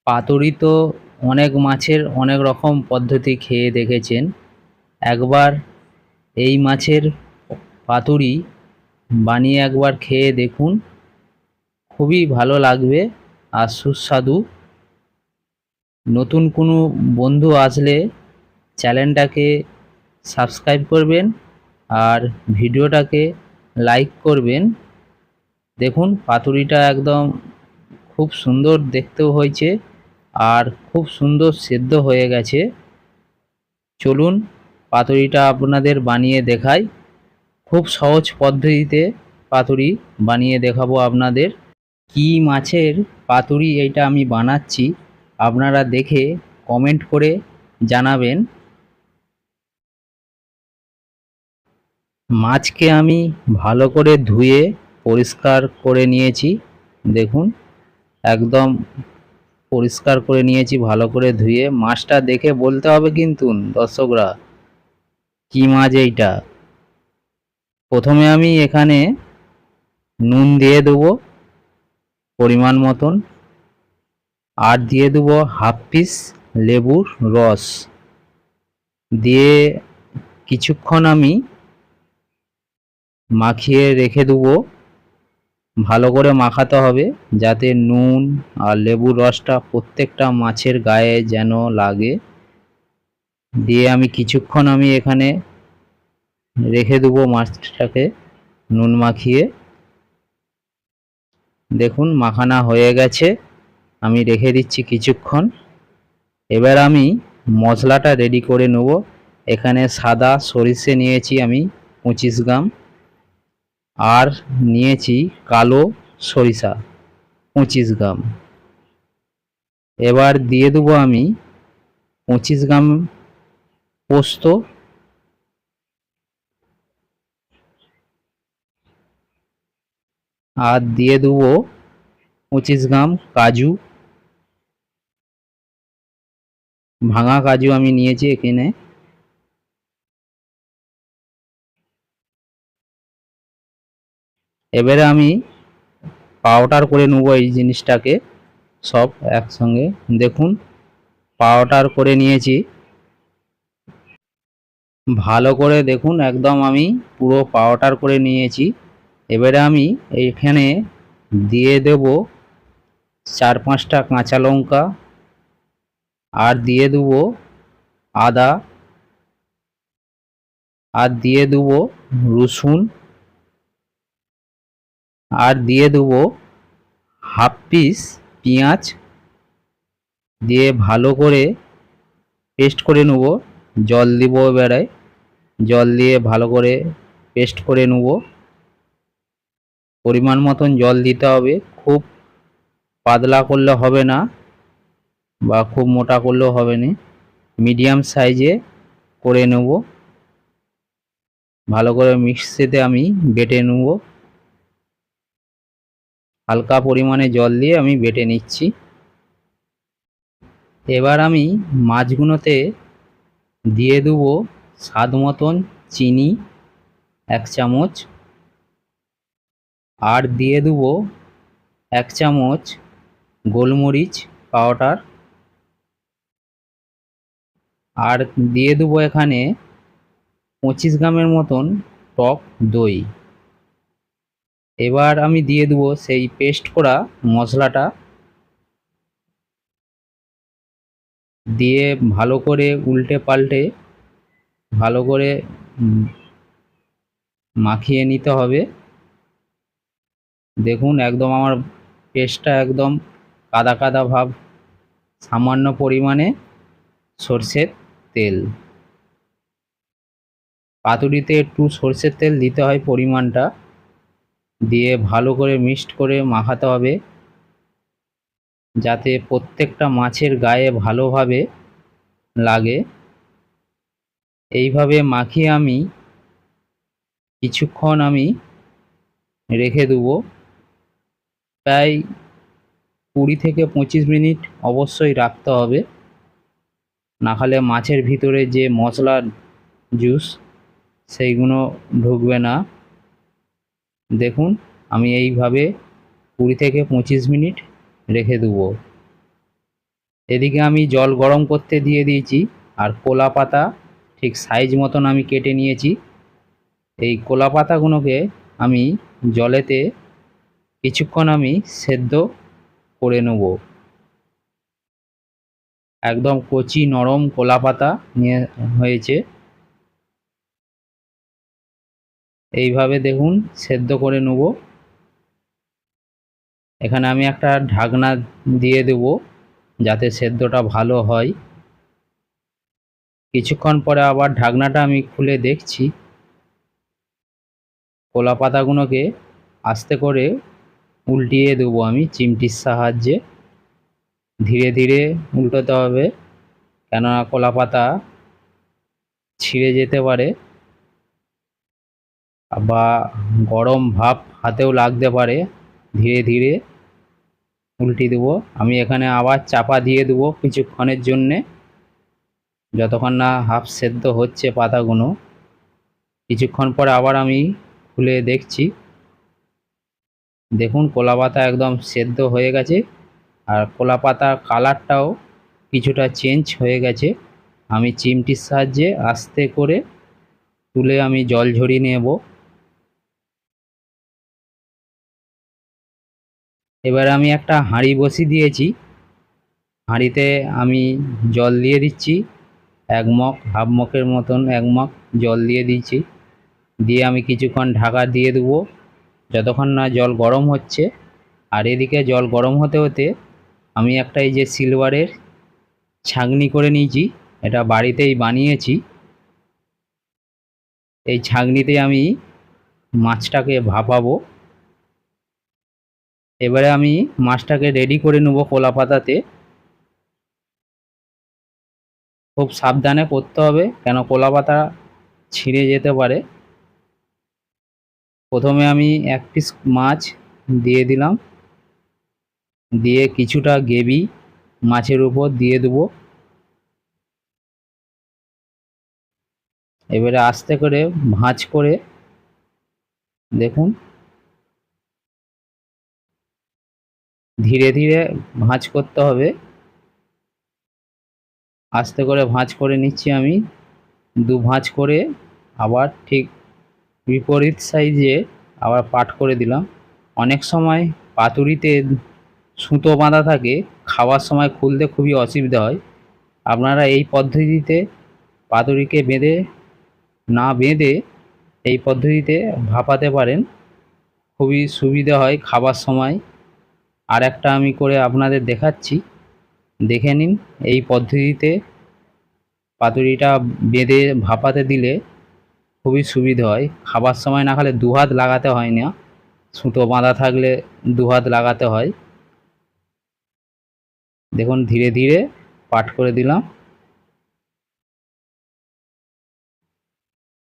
পাতুরি তো অনেক মাছের অনেক রকম পদ্ধতি খেয়ে দেখেছেন। একবার এই মাছের পাতুরি বানিয়ে একবার খেয়ে দেখুন, খুবই ভালো লাগবে আর সুস্বাদু। নতুন কোনো বন্ধু আসলে চ্যানেলটাকে সাবস্ক্রাইব করবেন আর ভিডিওটাকে লাইক করবেন। দেখুন পাতুরিটা একদম খুব সুন্দর দেখতেও হয়েছে আর খুব সুন্দর সেদ্ধ হয়ে গেছে। চলুন পাতুরিটা আপনাদের বানিয়ে দেখাই। খুব সহজ পদ্ধতিতে পাতুরি বানিয়ে দেখাবো আপনাদের। কী মাছের পাতুরি এইটা আমি বানাচ্ছি আপনারা দেখে কমেন্ট করে জানাবেন। মাছকে আমি ভালো করে ধুয়ে পরিষ্কার করে নিয়েছি। দেখুন একদম পরিষ্কার করে নিয়েছি ভালো করে ধুয়ে। মাছটা দেখে বলতে হবে কিন্তু দর্শকরা কী মাছ এইটা। প্রথমে আমি এখানে নুন দিয়ে দেবো পরিমাণ মতন, আর দিয়ে দেবো হাফ পিস লেবুর রস দিয়ে কিছুক্ষণ আমি মাখিয়ে রেখে দেবো। ভালো করে মাখাতে হবে যাতে নুন আর লেবুর রসটা প্রত্যেকটা মাছের গায়ে যেন লাগে। দিয়ে আমি কিছুক্ষণ এখানে রেখে দেবো মাছটাকে নুন মাখিয়ে। দেখুন মাখানা হয়ে গেছে, আমি রেখে দিচ্ছি কিছুক্ষণ। এবার আমি মশলাটা রেডি করে নেব। এখানে সাদা সরিষে নিয়েছি আমি 25 গ্রাম, আর নিয়েছি কালো সরিষা 25 গ্রাম। এবার দিয়ে দেবো আমি 25 গ্রাম পোস্ত, আর দিয়ে দেবো 25 গ্রাম কাজু, ভাঙা কাজু আমি নিয়েছি এখানে। এবারে আমি পাউডার করে নেবো এই জিনিসটাকে সব একসঙ্গে। দেখুন পাউডার করে নিয়েছি ভালো করে। দেখুন একদম আমি পুরো পাউডার করে নিয়েছি। এবারে আমি এইখানে দিয়ে দেব 4-5টা কাঁচা লঙ্কা, আর দিয়ে দেবো আদা, আর দিয়ে দেবো রসুন, আর দিয়ে দেবো হাফ পিস পেঁয়াজ দিয়ে ভালো করে পেস্ট করে নেব। জল দিব এবারে, জল দিয়ে ভালো করে পেস্ট করে নেব। পরিমাণ মতন জল দিতে হবে, খুব পাতলা করলে হবে না বা খুব মোটা করলেও হবে না, মিডিয়াম সাইজে করে নেব। ভালো করে মিক্সিতে আমি বেটে নেব, হালকা পরিমাণে জল দিয়ে আমি বেটে নিচ্ছি। এবার আমি মাছগুলোতে দিয়ে দেবো স্বাদ মতন চিনি 1 চামচ, আর দিয়ে দেবো 1 চামচ গোলমরিচ পাউডার, আর দিয়ে দেবো এখানে 25 গ্রামের মতন টক দই। এবার আমি দিয়ে দেবো সেই পেস্ট করা মশলাটা, দিয়ে ভালো করে উল্টে পাল্টে ভালো করে মাখিয়ে নিতে হবে। দেখুন একদম আমার পেস্টটা একদম কাদা কাদা ভাব। সামান্য পরিমাণে সরষের তেল, পাতুরিতে একটু সরষের তেল দিতে হয় পরিমাণটা, দিয়ে ভালো করে মিক্সড করে মাখাতে হবে যাতে প্রত্যেকটা মাছের গায়ে ভালোভাবে লাগে। এইভাবে মাখিয়ে আমি কিছুক্ষণ রেখে দেবো, প্রায় 20 থেকে 25 মিনিট অবশ্যই রাখতে হবে, না হলে মাছের ভিতরে যে মশলার জুস সেইগুলো ঢুকবে না। দেখুন আমি এইভাবে 20 থেকে 25 মিনিট রেখে দেবো। এদিকে আমি জল গরম করতে দিয়ে দিয়েছি, আর কলা পাতা ঠিক সাইজ মতন আমি কেটে নিয়েছি। এই কলা পাতাগুলোকে আমি জলেতে কিছুক্ষণ আমি সেদ্ধ করে নেব। একদম কচি নরম কলা পাতা নিয়ে হয়েছে, এইভাবে দেখুন সেদ্ধ করে নেব। এখানে আমি একটা ঢাকনা দিয়ে দেব যাতে সেদ্ধটা ভালো হয়। কিছুক্ষণ পরে আবার ঢাকনাটা আমি খুলে দেখছি, কলা পাতাগুলোকে আস্তে করে উল্টিয়ে দেবো আমি চিমটির সাহায্যে। ধীরে ধীরে উল্টোতে হবে, কেননা কলা পাতা ছিঁড়ে যেতে পারে বা গরম ভাপ হাতেও লাগতে পারে। ধীরে ধীরে উল্টে দেবো। আমি এখানে আবার চাপা দিয়ে দেবো কিছুক্ষণের জন্যে, যতক্ষণ না হাফ সেদ্ধ হচ্ছে পাতাগুলো। কিছুক্ষণ পরে আবার আমি খুলে দেখছি, দেখুন কলা পাতা একদম সেদ্ধ হয়ে গেছে, আর কলা পাতার কালারটাও কিছুটা চেঞ্জ হয়ে গেছে। আমি চিমটির সাহায্যে আস্তে করে তুলে আমি জল ঝরিয়ে নেব। এবার আমি একটা হাঁড়ি বসিয়ে দিয়েছি, হাঁড়িতে আমি জল দিয়ে দিচ্ছি, এক মগ হাফ মগের মতন এক মগ জল দিয়ে দিয়েছি। দিয়ে আমি কিছুক্ষণ ঢাকা দিয়ে দেবো যতক্ষণ না জল গরম হচ্ছে। আর এদিকে জল গরম হতে হতে আমি একটা এই যে সিলভারের ছাঁকনি করে নিয়েছি, এটা বাড়িতেই বানিয়েছি। এই ছাঁকনিতে আমি মাছটাকে ভাপাবো। এবারে আমি মাছটাকে রেডি করে নেবো কলা পাতাতে। খুব সাবধানে করতে হবে, কেন কলা পাতা ছিঁড়ে যেতে পারে। প্রথমে আমি এক পিস মাছ দিয়ে দিলাম, দিয়ে কিছুটা গ্রেভি মাছের উপর দিয়ে দেবো। এবারে আস্তে করে ভাঁজ করে দেখুন, ধীরে ধীরে ভাঁজ করতে হবে। আস্তে করে ভাঁজ করে নিচ্ছি আমি, দু ভাঁজ করে আবার ঠিক বিপরীত সাইজে আবার পাট করে দিলাম। অনেক সময় পাতুরিতে সুতো বাঁধা থাকে, খাওয়ার সময় খুলতে খুবই অসুবিধা হয়। আপনারা এই পদ্ধতিতে পাতুরিকে না বেঁধে এই পদ্ধতিতে ভাপাতে পারেন, খুবই সুবিধা হয় খাবার সময়। আর একটা আমি করে আপনাদের দেখাচ্ছি, দেখে নিন। এই পদ্ধতিতে পাতুরিটা বেঁধে ভাপাতে দিলে খুবই সুবিধা হয়, খাবার সময় না খেলে দু হাত লাগাতে হয় না, সুতো বাঁধা থাকলে দু হাত লাগাতে হয়। দেখুন ধীরে ধীরে পাট করে দিলাম,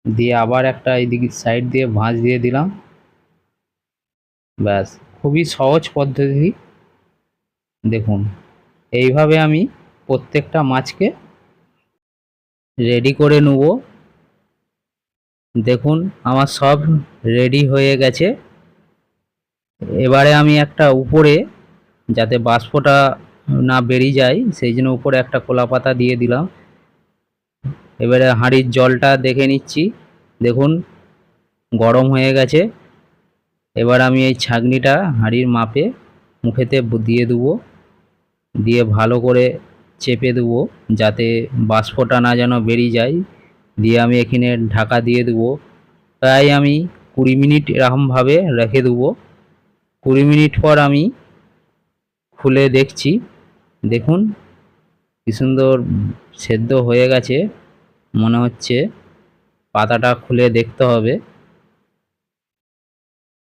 দিয়ে আবার একটা এইদিকে সাইড দিয়ে ভাঁজ দিয়ে দিলাম। ব্যাস, খুবই সহজ পদ্ধতি। দেখুন এইভাবে আমি প্রত্যেকটা মাছকে রেডি করে নেব। দেখুন আমার সব রেডি হয়ে গেছে। এবারে আমি একটা উপরে, যাতে বাষ্পটা না বেরিয়ে যায় সেই জন্য উপরে একটা কলা পাতা দিয়ে দিলাম। এবারে হাঁড়ির জলটা দেখে নিচ্ছি, দেখুন গরম হয়ে গেছে। এবার আমি এই ছাঁকনিটা হাঁড়ির মাপে মুখেতে দিয়ে দেবো, দিয়ে ভালো করে চেপে দেবো যাতে বাষ্পটা না যেন বেরিয়ে যায়। দিয়ে আমি এখানে ঢাকা দিয়ে দেবো, প্রায় আমি 20 মিনিট এরকমভাবে রেখে দেবো। 20 মিনিট পর আমি খুলে দেখছি, দেখুন কি সুন্দর সেদ্ধ হয়ে গেছে মনে হচ্ছে। পাতাটা খুলে দেখতে হবে,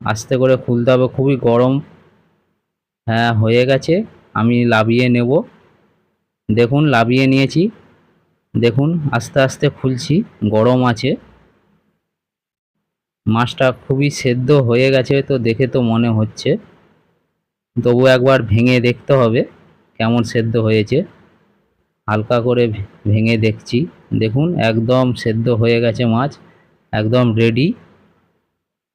আস্তে করে খুলতে হবে, খুবই গরম। হ্যাঁ হয়ে গেছে, আমি লাবিয়ে নেব। দেখুন লাবিয়ে নিয়েছি, দেখুন আস্তে আস্তে খুলছি, গরম আছে। মাছটা খুবই সেদ্ধ হয়ে গেছে তো দেখে তো মনে হচ্ছে, তবু একবার ভেঙে দেখতে হবে কেমন সেদ্ধ হয়েছে। হালকা করে ভেঙে দেখছি, দেখুন একদম সেদ্ধ হয়ে গেছে মাছ, একদম রেডি।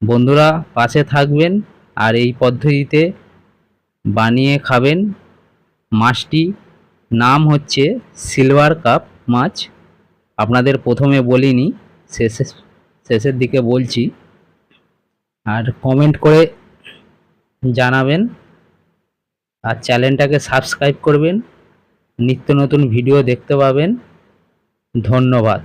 বন্ধুরা পাশে থাকবেন আর এই পদ্ধতিতে বানিয়ে খাবেন মাছটি, নাম হচ্ছে সিলভার কাপ মাছ। আপনাদের প্রথমে বলিনি, শেষের দিকে বলছি। আর কমেন্ট করে জানাবেন, আর চ্যানেলটাকে সাবস্ক্রাইব করবেন, নিত্য নতুন ভিডিও দেখতে পাবেন। ধন্যবাদ।